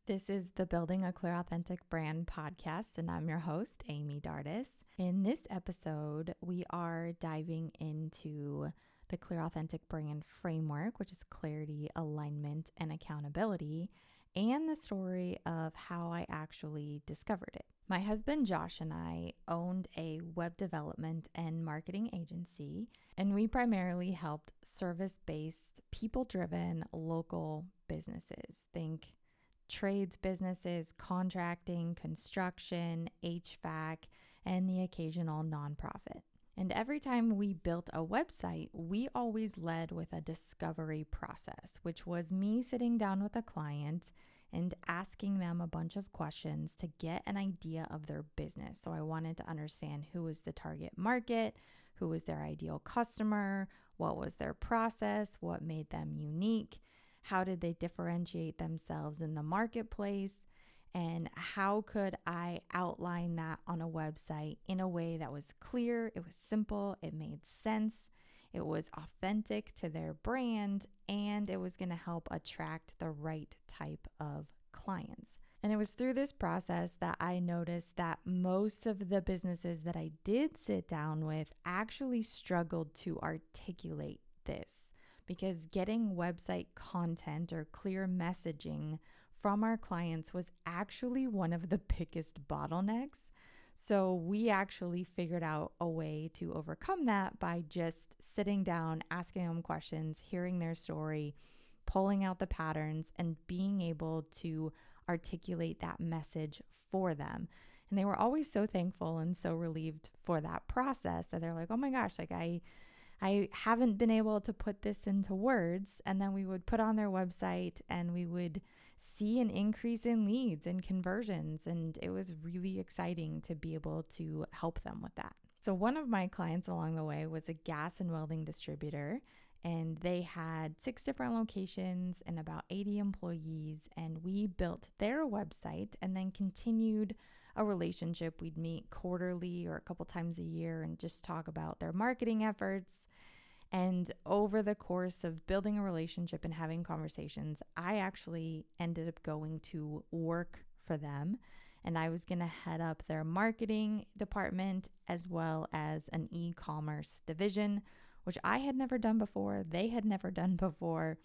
This is the Building a Clear Authentic Brand podcast, and I'm your host, Amy Dardis. In this episode, we are diving into the Clear Authentic Brand framework, which is clarity, alignment, and accountability, and the story of how I actually discovered it. My husband Josh and I owned a web development and marketing agency, and we primarily helped service-based, people-driven local businesses. Think trades businesses, contracting, construction, HVAC, and the occasional nonprofit. And every time we built a website, we always led with a discovery process, which was me sitting down with a client and asking them a bunch of questions to get an idea of their business. So I wanted to understand who was the target market, who was their ideal customer, what was their process, what made them unique, how did they differentiate themselves in the marketplace, and how could I outline that on a website in a way that was clear, it was simple, it made sense, it was authentic to their brand, and it was going to help attract the right type of clients. And it was through this process that I noticed that most of the businesses that I did sit down with actually struggled to articulate this, because getting website content or clear messaging from our clients was actually one of the biggest bottlenecks. So we actually figured out a way to overcome that by just sitting down, asking them questions, hearing their story, pulling out the patterns, and being able to articulate that message for them. And they were always so thankful and so relieved for that process that they're like, oh my gosh, like I haven't been able to put this into words. And then we would put on their website and we would see an increase in leads and conversions. And it was really exciting to be able to help them with that. So one of my clients along the way was a gas and welding distributor, and they had 6 different locations and about 80 employees. And we built their website and then continued a relationship. We'd meet quarterly or a couple times a year and just talk about their marketing efforts. And over the course of building a relationship and having conversations, I actually ended up going to work for them. And I was going to head up their marketing department as well as an e-commerce division, which I had never done before. They had never done before,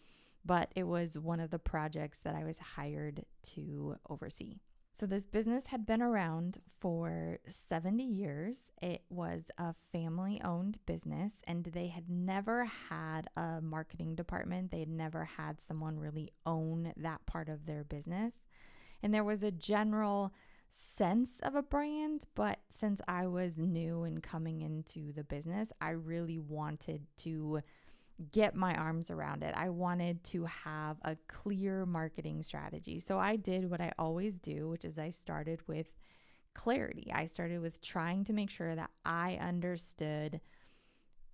but it was one of the projects that I was hired to oversee. So this business had been around for 70 years. It was a family-owned business, and they had never had a marketing department. They had never had someone really own that part of their business. And there was a general sense of a brand, but since I was new and coming into the business, I really wanted to get my arms around it. I wanted to have a clear marketing strategy. So I did what I always do, which is I started with clarity. I started with trying to make sure that I understood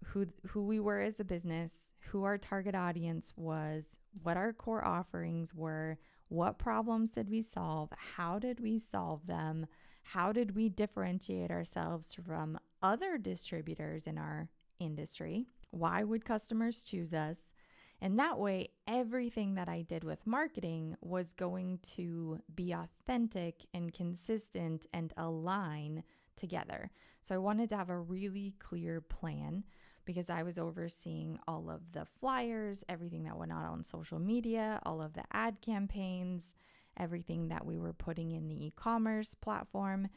who we were as a business, who our target audience was, what our core offerings were, what problems did we solve, how did we solve them, how did we differentiate ourselves from other distributors in our industry, why would customers choose us? And that way, everything that I did with marketing was going to be authentic and consistent and align together. So I wanted to have a really clear plan because I was overseeing all of the flyers, everything that went out on social media, all of the ad campaigns, everything that we were putting in the e-commerce platform.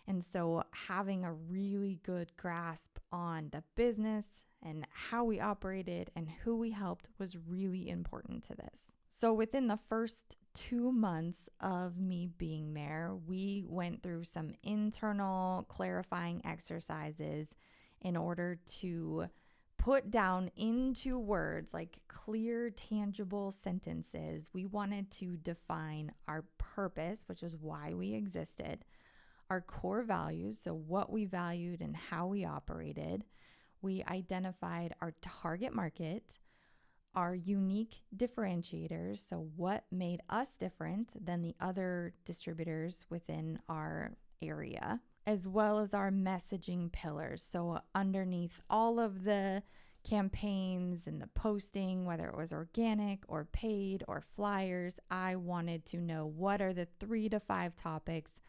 And so having a really good grasp on the business and how we operated and who we helped was really important to this. So within the first 2 months of me being there, we went through some internal clarifying exercises in order to put down into words, like clear, tangible sentences. We wanted to define our purpose, which is why we existed, our core values, so what we valued and how we operated. We identified our target market, our unique differentiators, so what made us different than the other distributors within our area, as well as our messaging pillars. So underneath all of the campaigns and the posting, whether it was organic or paid or flyers. I wanted to know, what are the 3 to 5 topics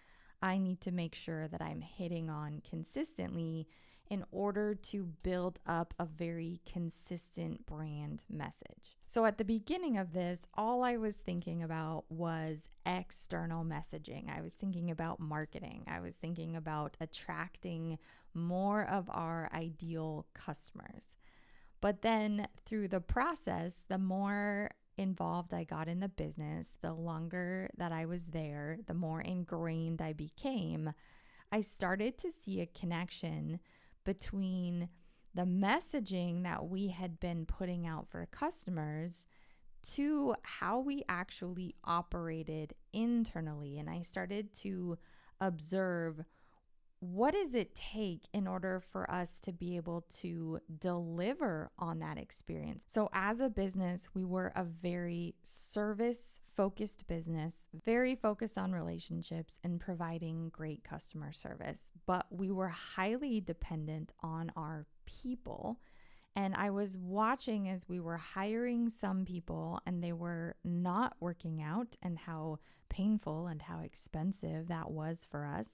I need to make sure that I'm hitting on consistently in order to build up a very consistent brand message. So at the beginning of this, all I was thinking about was external messaging. I was thinking about marketing. I was thinking about attracting more of our ideal customers. But then through the process, the more involved I got in the business, the longer that I was there, the more ingrained I became, I started to see a connection between the messaging that we had been putting out for customers to how we actually operated internally. And I started to observe, what does it take in order for us to be able to deliver on that experience? So as a business, we were a very service-focused business, very focused on relationships and providing great customer service, but we were highly dependent on our people. And I was watching as we were hiring some people and they were not working out, and how painful and how expensive that was for us,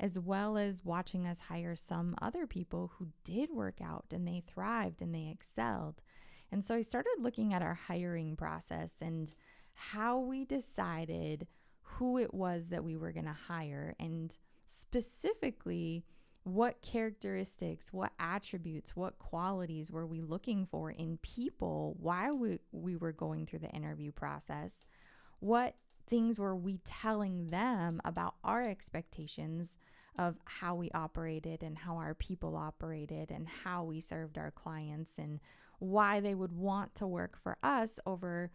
as well as watching us hire some other people who did work out and they thrived and they excelled. And so I started looking at our hiring process and how we decided who it was that we were going to hire, and specifically what characteristics, what attributes, what qualities were we looking for in people while we were going through the interview process. What things were we telling them about our expectations of how we operated and how our people operated and how we served our clients, and why they would want to work for us over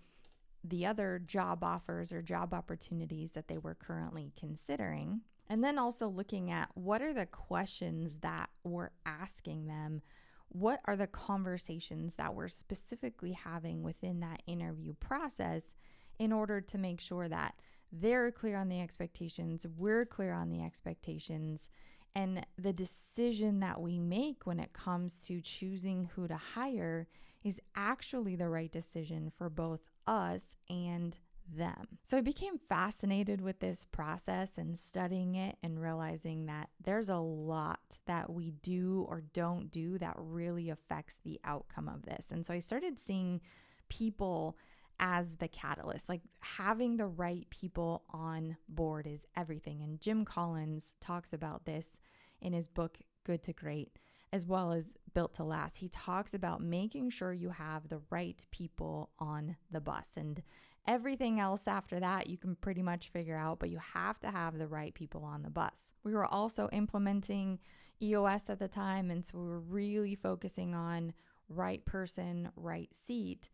the other job offers or job opportunities that they were currently considering. And then also looking at, what are the questions that we're asking them? What are the conversations that we're specifically having within that interview process in order to make sure that they're clear on the expectations, we're clear on the expectations, and the decision that we make when it comes to choosing who to hire is actually the right decision for both us and them. So I became fascinated with this process and studying it and realizing that there's a lot that we do or don't do that really affects the outcome of this. And so I started seeing people as the catalyst, like having the right people on board is everything. And Jim Collins talks about this in his book, Good to Great, as well as Built to Last. He talks about making sure you have the right people on the bus, and everything else after that you can pretty much figure out, but you have to have the right people on the bus. We were also implementing EOS at the time, and so we were really focusing on right person, right seat,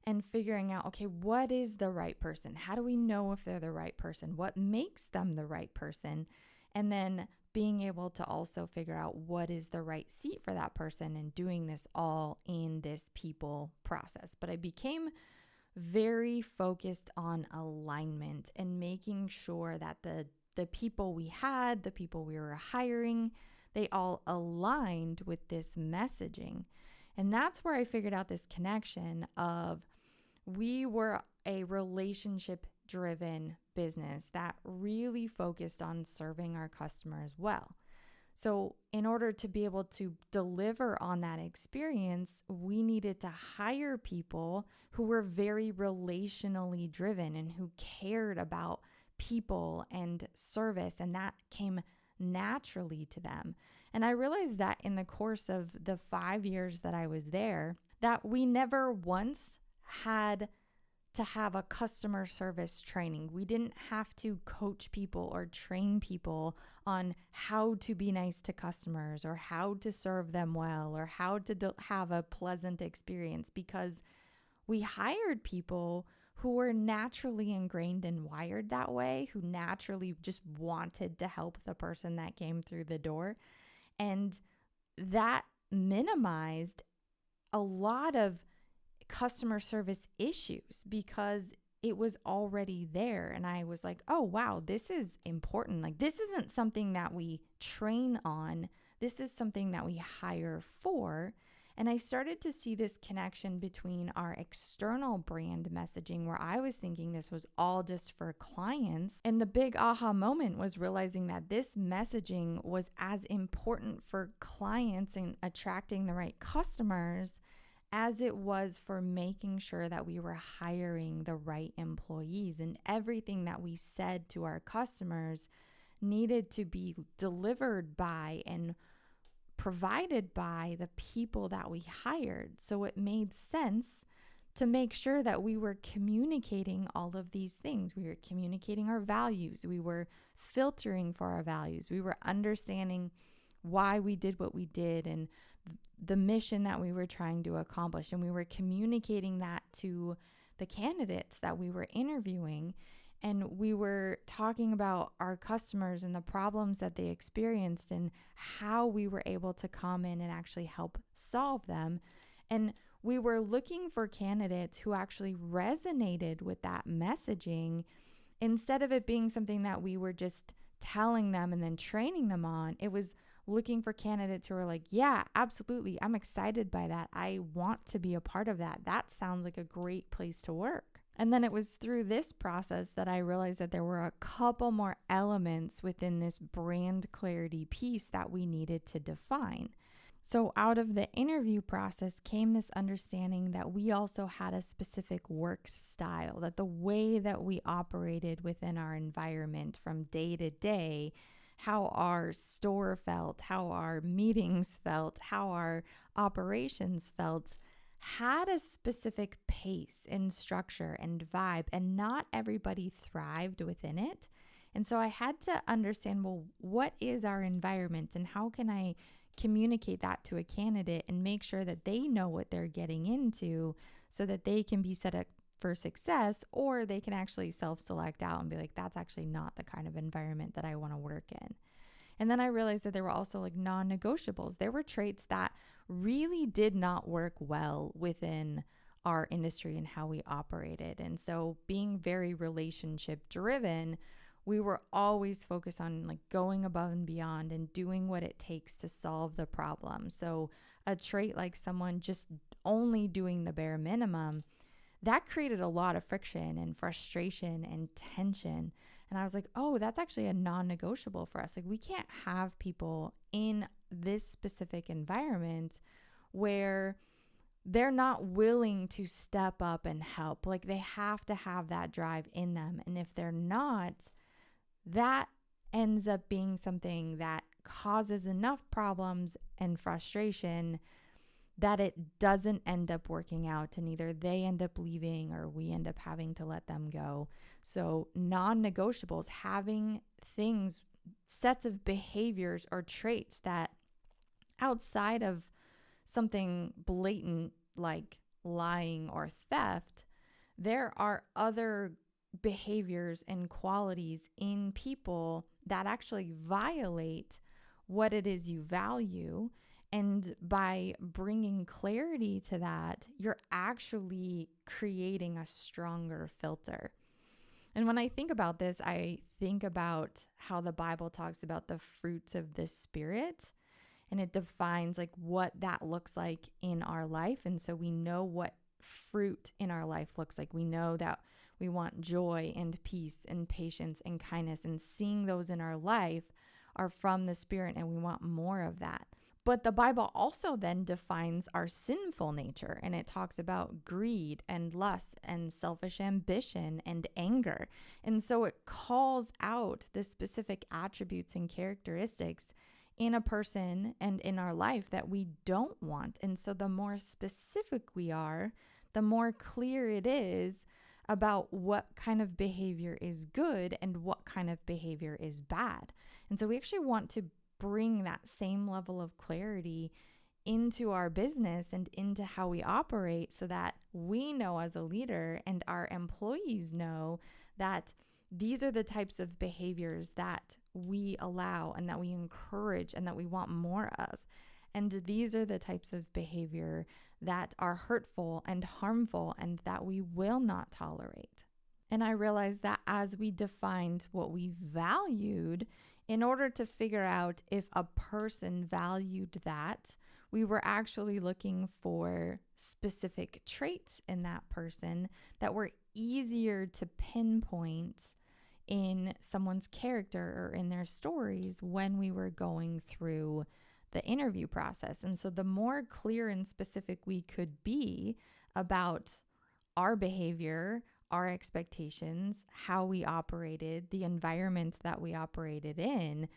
and figuring out, okay, what is the right person? How do we know if they're the right person? What makes them the right person? And then being able to also figure out what is the right seat for that person, and doing this all in this people process. But I became very focused on alignment and making sure that the people we had, the people we were hiring, they all aligned with this messaging. And that's where I figured out this connection of, we were a relationship-driven business that really focused on serving our customers well. So in order to be able to deliver on that experience, we needed to hire people who were very relationally driven and who cared about people and service, and that came naturally to them. And I realized that in the course of the 5 years that I was there, that we never once had to have a customer service training. We didn't have to coach people or train people on how to be nice to customers or how to serve them well or how to have a pleasant experience, because we hired people who were naturally ingrained and wired that way, who naturally just wanted to help the person that came through the door. And that minimized a lot of customer service issues because it was already there. And I was like, oh, wow, this is important. Like, this isn't something that we train on. This is something that we hire for. And I started to see this connection between our external brand messaging, where I was thinking this was all just for clients. And the big aha moment was realizing that this messaging was as important for clients and attracting the right customers as it was for making sure that we were hiring the right employees. And everything that we said to our customers needed to be delivered by and provided by the people that we hired. So it made sense to make sure that we were communicating all of these things. We were communicating our values. We were filtering for our values. We were understanding why we did what we did and the mission that we were trying to accomplish. And we were communicating that to the candidates that we were interviewing. And we were talking about our customers and the problems that they experienced and how we were able to come in and actually help solve them. And we were looking for candidates who actually resonated with that messaging instead of it being something that we were just telling them and then training them on. It was looking for candidates who were like, yeah, absolutely. I'm excited by that. I want to be a part of that. That sounds like a great place to work. And then it was through this process that I realized that there were a couple more elements within this brand clarity piece that we needed to define. So out of the interview process came this understanding that we also had a specific work style, that the way that we operated within our environment from day to day, how our store felt, how our meetings felt, how our operations felt, had a specific pace and structure and vibe, and not everybody thrived within it. And so I had to understand, well, what is our environment and how can I communicate that to a candidate and make sure that they know what they're getting into so that they can be set up for success, or they can actually self-select out and be like, that's actually not the kind of environment that I want to work in. And then I realized that there were also like non-negotiables. There were traits that really did not work well within our industry and how we operated. And so being very relationship driven, we were always focused on like going above and beyond and doing what it takes to solve the problem. So a trait like someone just only doing the bare minimum, that created a lot of friction and frustration and tension. And I was like, oh, that's actually a non-negotiable for us. Like, we can't have people in this specific environment where they're not willing to step up and help. Like, they have to have that drive in them. And if they're not, that ends up being something that causes enough problems and frustration that it doesn't end up working out, and either they end up leaving or we end up having to let them go. So non-negotiables, having things, sets of behaviors or traits that outside of something blatant like lying or theft, there are other behaviors and qualities in people that actually violate what it is you value. And by bringing clarity to that, you're actually creating a stronger filter. And when I think about this, I think about how the Bible talks about the fruits of the Spirit, and it defines like what that looks like in our life. And so we know what fruit in our life looks like. We know that we want joy and peace and patience and kindness, and seeing those in our life are from the Spirit, and we want more of that. But the Bible also then defines our sinful nature, and it talks about greed and lust and selfish ambition and anger. And so it calls out the specific attributes and characteristics in a person and in our life that we don't want. And so the more specific we are, the more clear it is about what kind of behavior is good and what kind of behavior is bad. And so we actually want to bring that same level of clarity into our business and into how we operate, so that we know as a leader and our employees know that these are the types of behaviors that we allow and that we encourage and that we want more of. And these are the types of behavior that are hurtful and harmful and that we will not tolerate. And I realized that as we defined what we valued, in order to figure out if a person valued that, We were actually looking for specific traits in that person that were easier to pinpoint in someone's character or in their stories when we were going through the interview process. And so the more clear and specific we could be about our behavior, our expectations, how we operated, the environment that we operated in,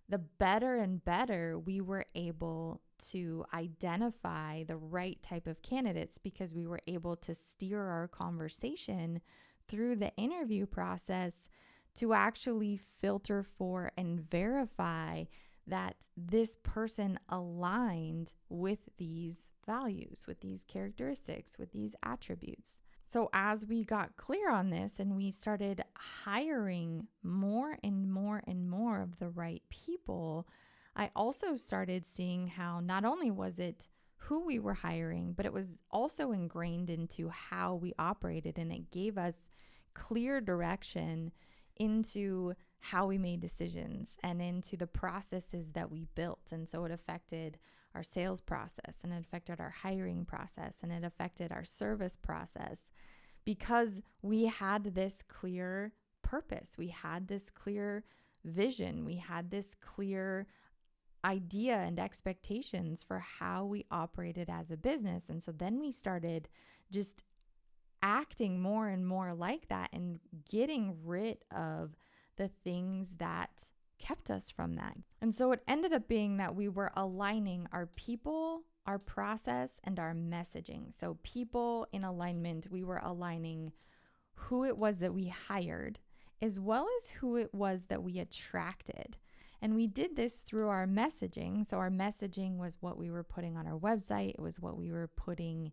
the better and better we were able to identify the right type of candidates, because we were able to steer our conversation through the interview process to actually filter for and verify that this person aligned with these values, with these characteristics, with these attributes. So as we got clear on this and we started hiring more and more and more of the right people, I also started seeing how not only was it who we were hiring, but it was also ingrained into how we operated, and it gave us clear direction into how we made decisions and into the processes that we built. And so it affected our sales process, and it affected our hiring process, and it affected our service process, because we had this clear purpose. We had this clear vision. We had this clear idea and expectations for how we operated as a business. And so then we started just acting more and more like that and getting rid of the things that kept us from that. And so it ended up being that we were aligning our people, our process, and our messaging. So people in alignment, we were aligning who it was that we hired, as well as who it was that we attracted. And we did this through our messaging. So our messaging was what we were putting on our website. It was what we were putting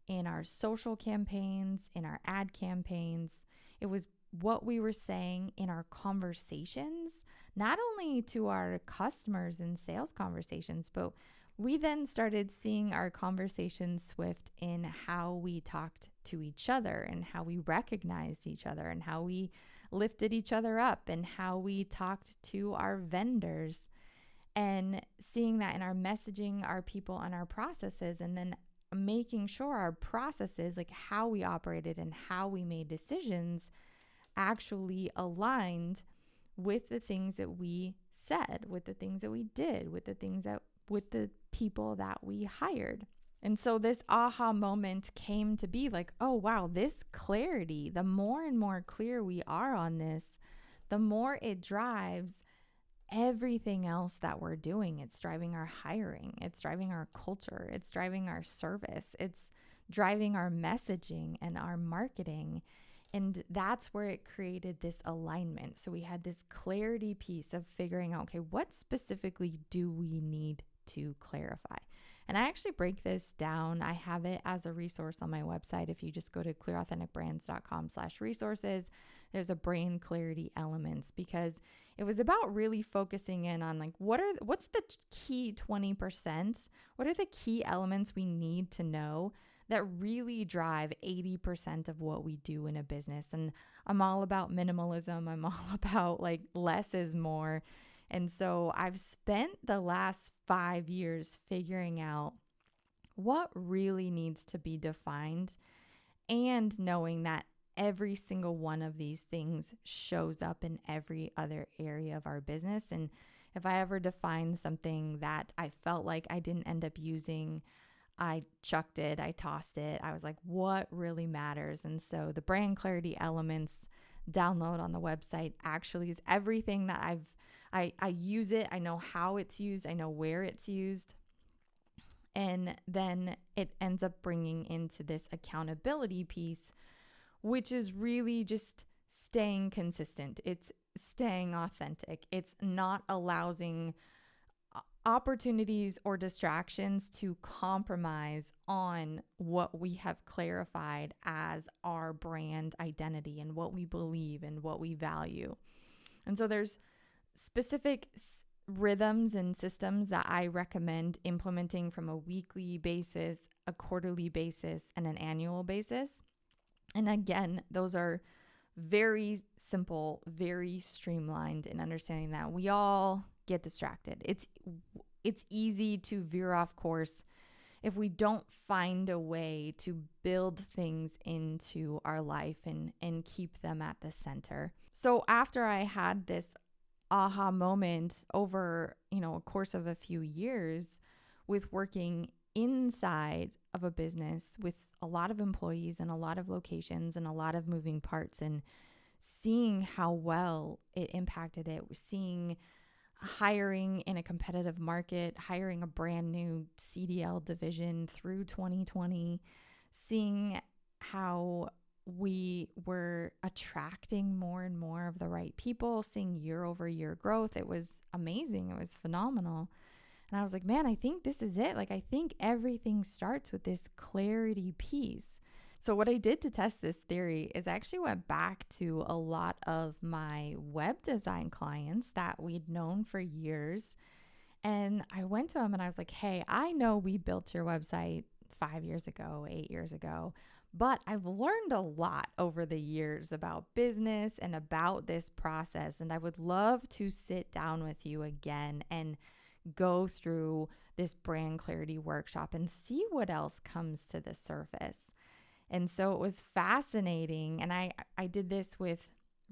in our social campaigns, in our ad campaigns. It was what we were saying in our conversations, not only to our customers and sales conversations, but we then started seeing our conversations shift in how we talked to each other and how we recognized each other and how we lifted each other up and how we talked to our vendors, and seeing that in our messaging, our people, and our processes, and then making sure our processes, like how we operated and how we made decisions, actually aligned with the things that we said, with the things that we did, with the people that we hired. And so this aha moment came to be like, oh wow, this clarity, the more and more clear we are on this, the more it drives everything else that we're doing. It's driving our hiring, it's driving our culture, it's driving our service, it's driving our messaging and our marketing. And that's where it created this alignment. So we had this clarity piece of figuring out, okay, what specifically do we need to clarify? And I actually break this down. I have it as a resource on my website. If you just go to clearauthenticbrands.com/resources, there's a brain clarity elements, because it was about really focusing in on like, what's the key 20%? What are the key elements we need to know that really drive 80% of what we do in a business? And I'm all about minimalism. I'm all about like less is more. And so I've spent the last 5 years figuring out what really needs to be defined, and knowing that every single one of these things shows up in every other area of our business. And if I ever defined something that I felt like I didn't end up using, I chucked it, I tossed it. I was like, what really matters? And so the brand clarity elements download on the website actually is everything that I use it. I know how it's used. I know where it's used. And then it ends up bringing into this accountability piece, which is really just staying consistent. It's staying authentic. It's not allowing opportunities or distractions to compromise on what we have clarified as our brand identity and what we believe and what we value. And so there's specific rhythms and systems that I recommend implementing from a weekly basis, a quarterly basis, and an annual basis. And again, those are very simple, very streamlined in understanding that we all get distracted. It's it's easy to veer off course if we don't find a way to build things into our life and keep them at the center. So after I had this aha moment over, a course of a few years with working inside of a business with a lot of employees and a lot of locations and a lot of moving parts, and seeing how well it impacted it, seeing hiring in a competitive market, hiring a brand new CDL division through 2020, seeing how we were attracting more and more of the right people, seeing year over year growth. It was amazing. It was phenomenal. And I was like, man, I think this is it. Like, I think everything starts with this clarity piece. So what I did to test this theory is I actually went back to a lot of my web design clients that we'd known for years. And I went to them and I was like, hey, I know we built your website 5 years ago, 8 years ago, but I've learned a lot over the years about business and about this process. And I would love to sit down with you again and go through this brand clarity workshop and see what else comes to the surface. And so it was fascinating. And I did this with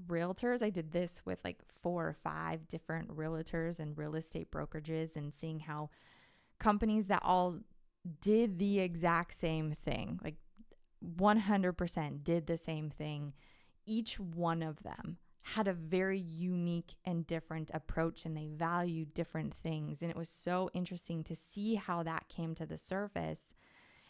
realtors. I did this with like 4 or 5 different realtors and real estate brokerages, and seeing how companies that all did the exact same thing, like 100% did the same thing, each one of them had a very unique and different approach, and they valued different things. And it was so interesting to see how that came to the surface.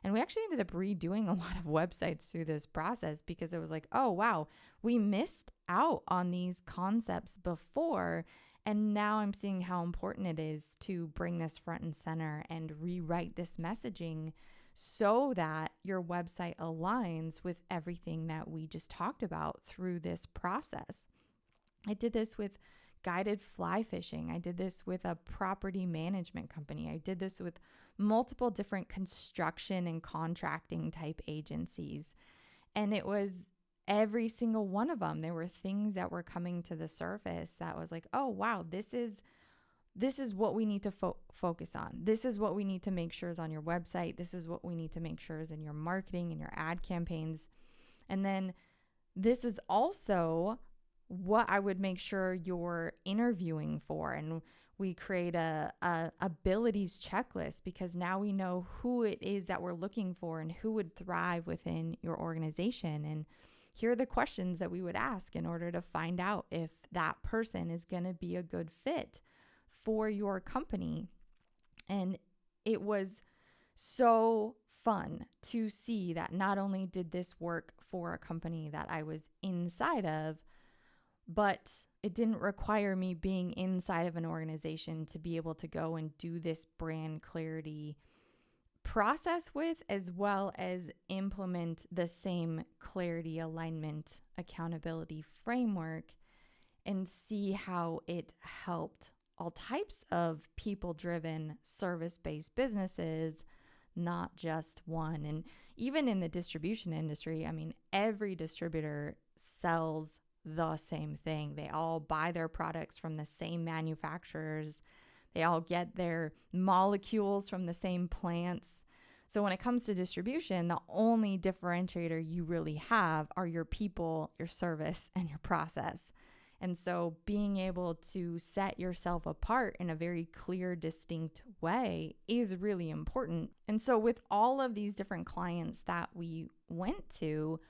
And we actually ended up redoing a lot of websites through this process, because it was like, oh, wow, we missed out on these concepts before. And now I'm seeing how important it is to bring this front and center and rewrite this messaging so that your website aligns with everything that we just talked about through this process. I did this with guided fly fishing. I did this with a property management company. I did this with multiple different construction and contracting type agencies. And it was every single one of them. There were things that were coming to the surface that was like, oh, wow, this is what we need to focus on. This is what we need to make sure is on your website. This is what we need to make sure is in your marketing and your ad campaigns. And then this is also what I would make sure you're interviewing for. And we create a abilities checklist, because now we know who it is that we're looking for and who would thrive within your organization. And here are the questions that we would ask in order to find out if that person is going to be a good fit for your company. And it was so fun to see that not only did this work for a company that I was inside of, but it didn't require me being inside of an organization to be able to go and do this brand clarity process with, as well as implement the same clarity, alignment, accountability framework, and see how it helped all types of people-driven, service-based businesses, not just one. And even in the distribution industry, I mean, every distributor sells the same thing. They all buy their products from the same manufacturers. They all get their molecules from the same plants. So when it comes to distribution, the only differentiator you really have are your people, your service, and your process. And so being able to set yourself apart in a very clear, distinct way is really important. And so with all of these different clients that we went to,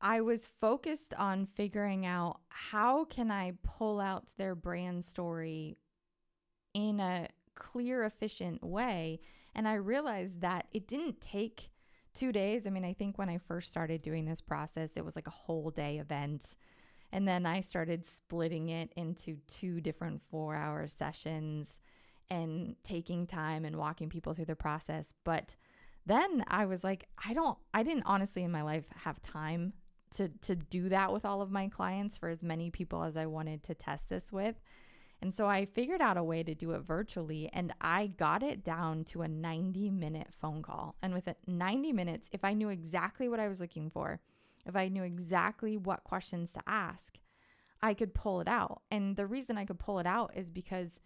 I was focused on figuring out how can I pull out their brand story in a clear, efficient way. And I realized that it didn't take 2 days. I mean, I think when I first started doing this process, it was like a whole day event. And then I started splitting it into 2 different 4-hour sessions and taking time and walking people through the process. But then I was like, I didn't honestly in my life have time to do that with all of my clients for as many people as I wanted to test this with. And so I figured out a way to do it virtually, and I got it down to a 90-minute phone call. And with it 90 minutes, if I knew exactly what I was looking for, if I knew exactly what questions to ask, I could pull it out. And the reason I could pull it out is because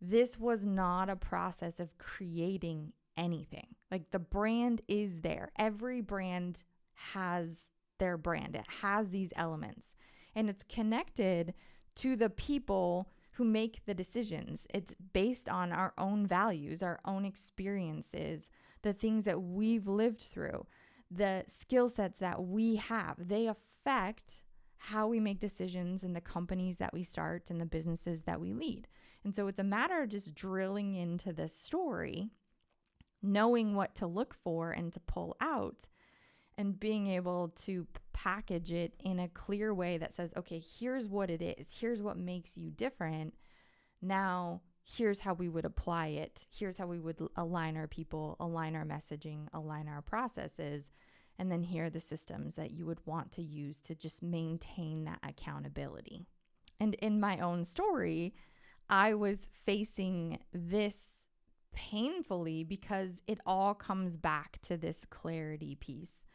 this was not a process of creating anything. Like the brand is there. Every brand has their brand. It has these elements and it's connected to the people who make the decisions. It's based on our own values, our own experiences, the things that we've lived through, the skill sets that we have. They affect how we make decisions in the companies that we start and the businesses that we lead. And so it's a matter of just drilling into the story, knowing what to look for and to pull out, and being able to package it in a clear way that says, okay, here's what it is. Here's what makes you different. Now, here's how we would apply it. Here's how we would align our people, align our messaging, align our processes. And then here are the systems that you would want to use to just maintain that accountability. And in my own story, I was facing this painfully because it all comes back to this clarity piece.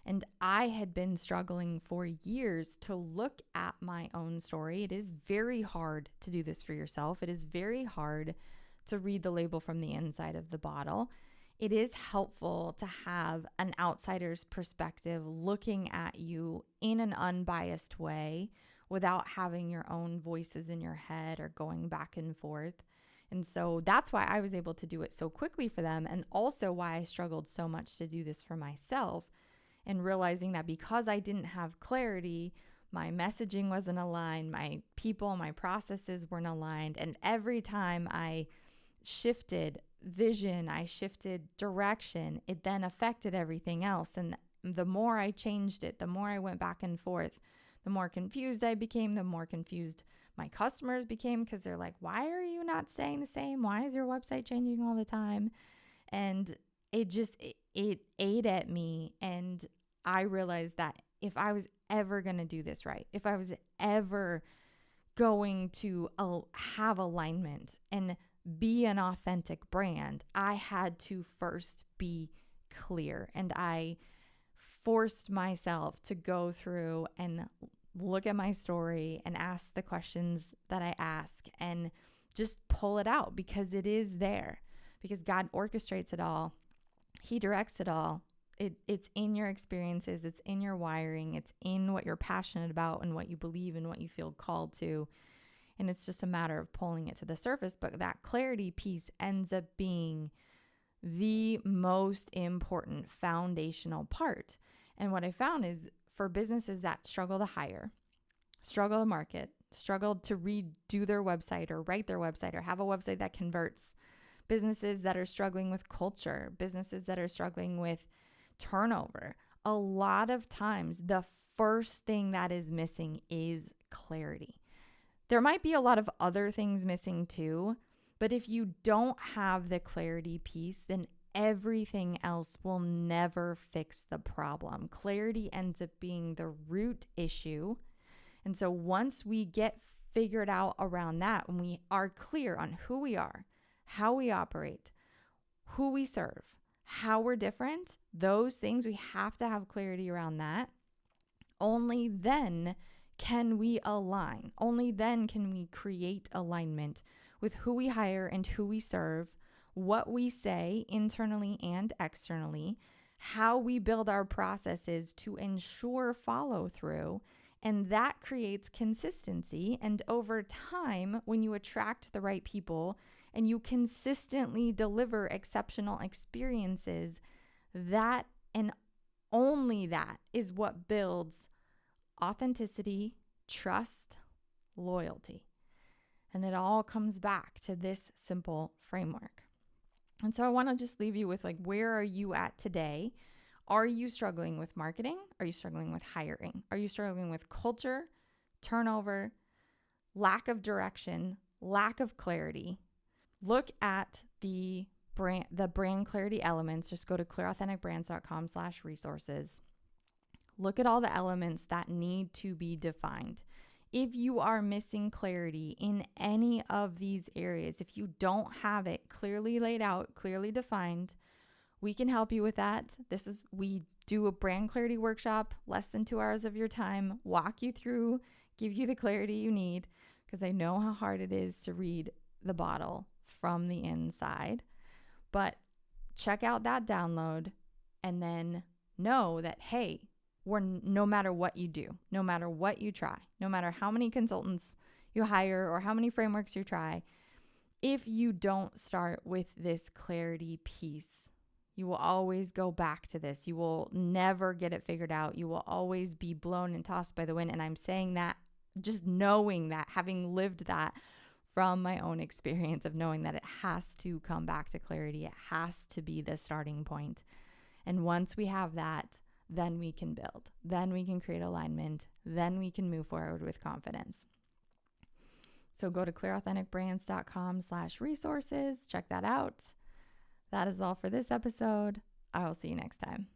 And I had been struggling for years to look at my own story. It is very hard to do this for yourself. It is very hard to read the label from the inside of the bottle. It is helpful to have an outsider's perspective looking at you in an unbiased way without having your own voices in your head or going back and forth. And so that's why I was able to do it so quickly for them, and also why I struggled so much to do this for myself. And realizing that because I didn't have clarity, my messaging wasn't aligned, my people, my processes weren't aligned. And every time I shifted vision, I shifted direction, it then affected everything else. And the more I changed it, the more I went back and forth, the more confused I became, the more confused my customers became, because they're like, why are you not staying the same? Why is your website changing all the time? And it ate at me. And I realized that if I was ever going to do this right, if I was ever going to have alignment and be an authentic brand, I had to first be clear. And I forced myself to go through and look at my story and ask the questions that I ask and just pull it out, because it is there, because God orchestrates it all. He directs it all. It's in your experiences. It's in your wiring. It's in what you're passionate about and what you believe and what you feel called to. And it's just a matter of pulling it to the surface. But that clarity piece ends up being the most important foundational part. And what I found is for businesses that struggle to hire, struggle to market, struggle to redo their website or write their website or have a website that converts, businesses that are struggling with culture, businesses that are struggling with turnover, a lot of times the first thing that is missing is clarity. There might be a lot of other things missing too, but if you don't have the clarity piece, then everything else will never fix the problem. Clarity ends up being the root issue. And so once we get figured out around that, when we are clear on who we are, how we operate, who we serve, how we're different, those things, we have to have clarity around that. Only then can we align. Only then can we create alignment with who we hire and who we serve, what we say internally and externally, how we build our processes to ensure follow through. And that creates consistency. And over time, when you attract the right people and you consistently deliver exceptional experiences, that and only that is what builds authenticity, trust, loyalty. And it all comes back to this simple framework. And so I want to just leave you with, like, where are you at today? Are you struggling with marketing? Are you struggling with hiring? Are you struggling with culture, turnover, lack of direction, lack of clarity? Look at the brand clarity elements. Just go to clearauthenticbrands.com/resources. Look at all the elements that need to be defined. If you are missing clarity in any of these areas, if you don't have it clearly laid out, clearly defined, we can help you with that. We do a brand clarity workshop, less than 2 hours of your time, walk you through, give you the clarity you need, because I know how hard it is to read the bottle from the inside. But check out that download and then know that, hey, no matter what you do, no matter what you try, no matter how many consultants you hire or how many frameworks you try, if you don't start with this clarity piece, you will always go back to this. You will never get it figured out. You will always be blown and tossed by the wind. And I'm saying that just knowing that, having lived that from my own experience of knowing that it has to come back to clarity. It has to be the starting point. And once we have that, then we can build. Then we can create alignment. Then we can move forward with confidence. So go to clearauthenticbrands.com/resources. Check that out. That is all for this episode. I will see you next time.